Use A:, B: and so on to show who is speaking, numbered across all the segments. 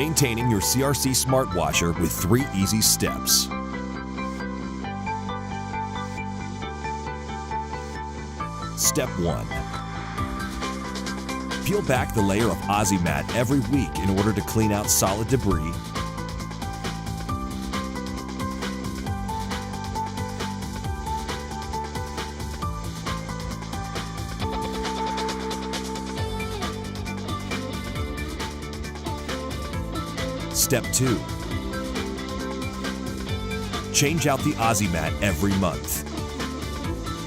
A: Maintaining your CRC Smart Washer with 3 easy steps. Step 1. Peel back the layer of Aussie mat every week in order to clean out solid debris. Step 2. Change out the Aussie mat every month.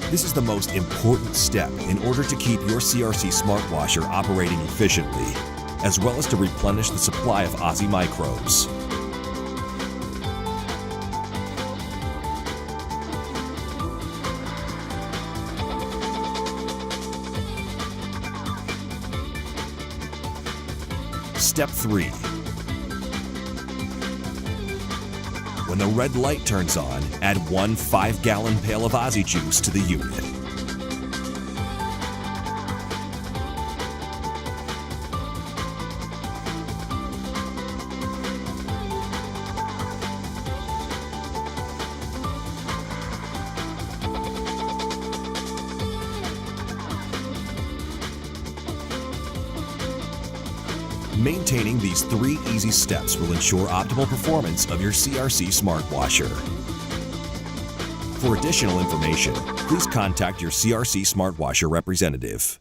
A: This is the most important step in order to keep your CRC Smart Washer operating efficiently, as well as to replenish the supply of Aussie microbes. Step 3. When the red light turns on, add 1 5-gallon pail of Aussie juice to the unit. Maintaining these 3 easy steps will ensure optimal performance of your CRC Smart Washer. For additional information, please contact your CRC Smart Washer representative.